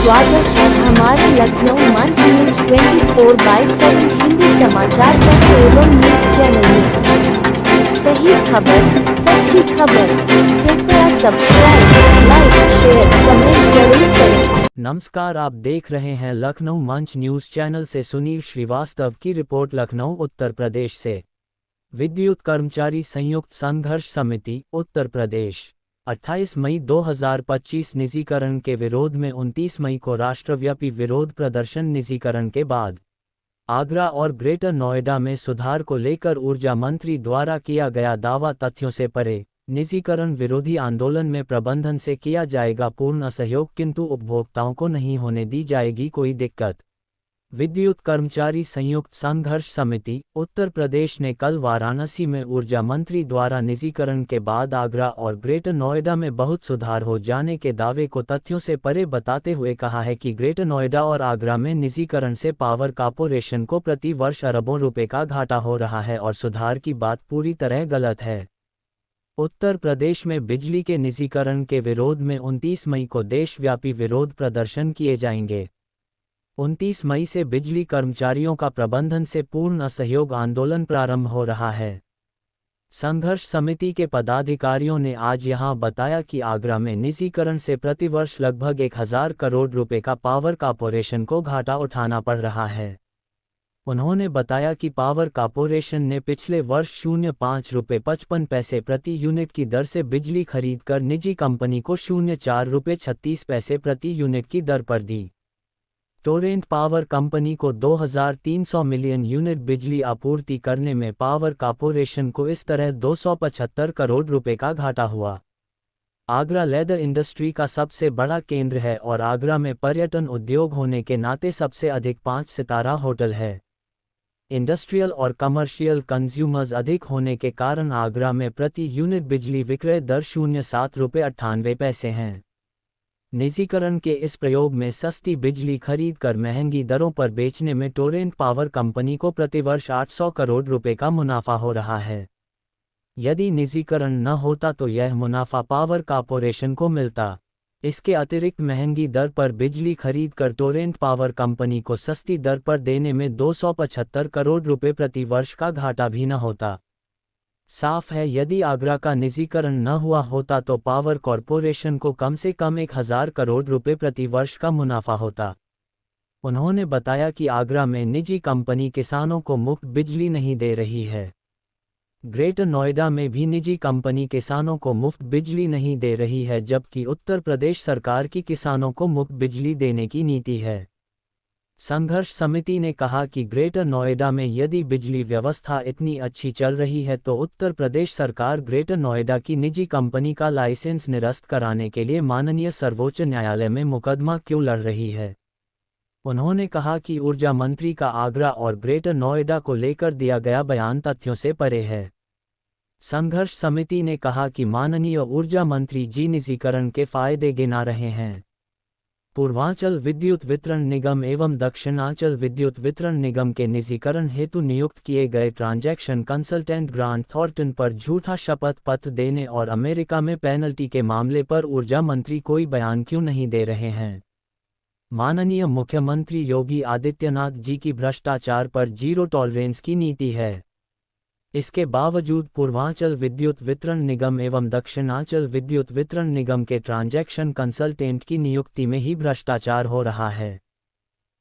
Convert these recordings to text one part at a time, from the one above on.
स्वागत है हमारे लखनऊ मंच न्यूज 24/7 हिंदी समाचार पत्र एवं न्यूज चैनल में। सही खबर, सच्ची खबर। कृपया सब्सक्राइब, लाइक, शेयर, कमेंट जरूर करें। नमस्कार, आप देख रहे हैं लखनऊ मंच न्यूज चैनल से सुनील श्रीवास्तव की रिपोर्ट। लखनऊ उत्तर प्रदेश से विद्युत कर्मचारी संयुक्त संघर्ष समिति उत्तर प्रदेश 28 मई 2025 निजीकरण के विरोध में 29 मई को राष्ट्रव्यापी विरोध प्रदर्शन। निजीकरण के बाद आगरा और ग्रेटर नोएडा में सुधार को लेकर ऊर्जा मंत्री द्वारा किया गया दावा तथ्यों से परे। निजीकरण विरोधी आंदोलन में प्रबंधन से किया जाएगा पूर्ण असहयोग, किंतु उपभोक्ताओं को नहीं होने दी जाएगी कोई दिक्कत। विद्युत कर्मचारी संयुक्त संघर्ष समिति उत्तर प्रदेश ने कल वाराणसी में ऊर्जा मंत्री द्वारा निजीकरण के बाद आगरा और ग्रेटर नोएडा में बहुत सुधार हो जाने के दावे को तथ्यों से परे बताते हुए कहा है कि ग्रेटर नोएडा और आगरा में निजीकरण से पावर कॉर्पोरेशन को प्रति वर्ष अरबों रुपए का घाटा हो रहा है और सुधार की बात पूरी तरह गलत है। उत्तर प्रदेश में बिजली के निजीकरण के विरोध में 29 मई को देशव्यापी विरोध प्रदर्शन किए जाएंगे। 29 मई से बिजली कर्मचारियों का प्रबंधन से पूर्ण असहयोग आंदोलन प्रारंभ हो रहा है। संघर्ष समिति के पदाधिकारियों ने आज यहां बताया कि आगरा में निजीकरण से प्रतिवर्ष लगभग 1000 करोड़ रुपए का पावर कॉर्पोरेशन को घाटा उठाना पड़ रहा है। उन्होंने बताया कि पावर कॉर्पोरेशन ने पिछले वर्ष 0.5 रुपये 55 पैसे प्रति यूनिट की दर से बिजली खरीदकर निजी कंपनी को 0.4 रुपये 36 पैसे प्रति यूनिट की दर पर दी। टोरेंट पावर कंपनी को 2300 मिलियन यूनिट बिजली आपूर्ति करने में पावर कॉर्पोरेशन को इस तरह 275 करोड़ रुपए का घाटा हुआ। आगरा लेदर इंडस्ट्री का सबसे बड़ा केंद्र है और आगरा में पर्यटन उद्योग होने के नाते सबसे अधिक 5 सितारा होटल है। इंडस्ट्रियल और कमर्शियल कंज्यूमर्स अधिक होने के कारण आगरा में प्रति यूनिट बिजली विक्रय दर 0.7 रुपये 98 पैसे हैं। निजीकरण के इस प्रयोग में सस्ती बिजली खरीद कर महंगी दरों पर बेचने में टोरेंट पावर कंपनी को प्रतिवर्ष 800 करोड़ रुपए का मुनाफा हो रहा है। यदि निजीकरण न होता तो यह मुनाफा पावर कॉर्पोरेशन को मिलता। इसके अतिरिक्त महंगी दर पर बिजली खरीद कर टोरेंट पावर कंपनी को सस्ती दर पर देने में 275 करोड़ रुपए प्रति वर्ष का घाटा भी न होता। साफ है, यदि आगरा का निजीकरण न हुआ होता तो पावर कॉर्पोरेशन को कम से कम 1000 करोड़ रुपए प्रति वर्ष का मुनाफा होता। उन्होंने बताया कि आगरा में निजी कंपनी किसानों को मुफ्त बिजली नहीं दे रही है। ग्रेटर नोएडा में भी निजी कंपनी किसानों को मुफ्त बिजली नहीं दे रही है, जबकि उत्तर प्रदेश सरकार की किसानों को मुफ्त बिजली देने की नीति है। संघर्ष समिति ने कहा कि ग्रेटर नोएडा में यदि बिजली व्यवस्था इतनी अच्छी चल रही है तो उत्तर प्रदेश सरकार ग्रेटर नोएडा की निजी कंपनी का लाइसेंस निरस्त कराने के लिए माननीय सर्वोच्च न्यायालय में मुकदमा क्यों लड़ रही है। उन्होंने कहा कि ऊर्जा मंत्री का आगरा और ग्रेटर नोएडा को लेकर दिया गया बयान तथ्यों से परे है। संघर्ष समिति ने कहा कि माननीय ऊर्जा मंत्री जी निजीकरण के फायदे गिना रहे हैं। पूर्वांचल विद्युत वितरण निगम एवं दक्षिणांचल विद्युत वितरण निगम के निजीकरण हेतु नियुक्त किए गए ट्रांजैक्शन कंसल्टेंट ग्रांट थॉर्टन पर झूठा शपथ पत्र देने और अमेरिका में पेनल्टी के मामले पर ऊर्जा मंत्री कोई बयान क्यों नहीं दे रहे हैं। माननीय मुख्यमंत्री योगी आदित्यनाथ जी की भ्रष्टाचार पर जीरो टॉलरेंस की नीति है। इसके बावजूद पूर्वांचल विद्युत वितरण निगम एवं दक्षिणांचल विद्युत वितरण निगम के ट्रांजैक्शन कंसल्टेंट की नियुक्ति में ही भ्रष्टाचार हो रहा है।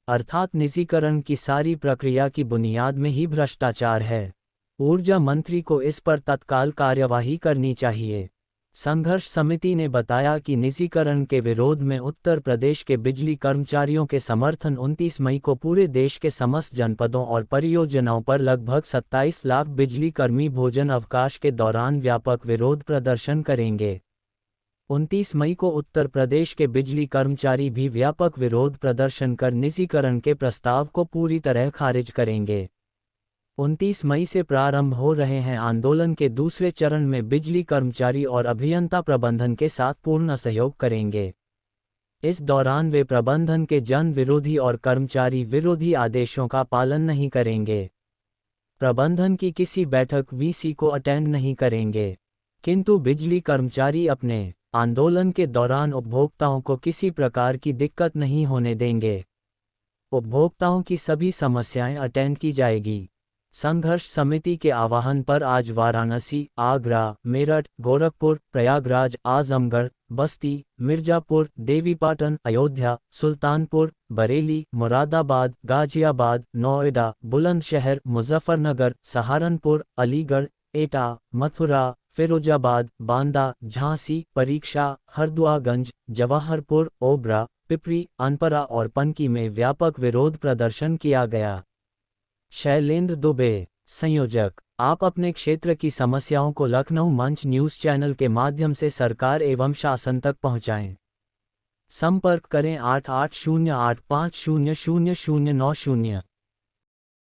अर्थात निजीकरण की सारी प्रक्रिया की बुनियाद में ही भ्रष्टाचार है। ऊर्जा मंत्री को इस पर तत्काल कार्यवाही करनी चाहिए। संघर्ष समिति ने बताया कि निजीकरण के विरोध में उत्तर प्रदेश के बिजली कर्मचारियों के समर्थन 29 मई को पूरे देश के समस्त जनपदों और परियोजनाओं पर लगभग 27 लाख बिजली कर्मी भोजन अवकाश के दौरान व्यापक विरोध प्रदर्शन करेंगे। 29 मई को उत्तर प्रदेश के बिजली कर्मचारी भी व्यापक विरोध प्रदर्शन कर निजीकरण के प्रस्ताव को पूरी तरह खारिज करेंगे। 29 मई से प्रारंभ हो रहे हैं आंदोलन के दूसरे चरण में बिजली कर्मचारी और अभियंता प्रबंधन के साथ पूर्ण सहयोग करेंगे। इस दौरान वे प्रबंधन के जन विरोधी और कर्मचारी विरोधी आदेशों का पालन नहीं करेंगे। प्रबंधन की किसी बैठक वीसी को अटेंड नहीं करेंगे, किंतु बिजली कर्मचारी अपने आंदोलन के दौरान उपभोक्ताओं को किसी प्रकार की दिक्कत नहीं होने देंगे। उपभोक्ताओं की सभी समस्याएं अटेंड की जाएगी। संघर्ष समिति के आह्वान पर आज वाराणसी, आगरा, मेरठ, गोरखपुर, प्रयागराज, आजमगढ़, बस्ती, मिर्जापुर, देवीपाटन, अयोध्या, सुल्तानपुर, बरेली, मुरादाबाद, गाजियाबाद, नोएडा, बुलंदशहर, मुजफ्फरनगर, सहारनपुर, अलीगढ़, एटा, मथुरा, फिरोजाबाद, बांदा, झांसी, परीक्षा, हरदुआगंज, जवाहरपुर, ओबरा, पिपरी, अनपरा और पनकी में व्यापक विरोध प्रदर्शन किया गया। शैलेंद्र दुबे, संयोजक। आप अपने क्षेत्र की समस्याओं को लखनऊ मंच न्यूज़ चैनल के माध्यम से सरकार एवं शासन तक पहुंचाएं। संपर्क करें 8808500090।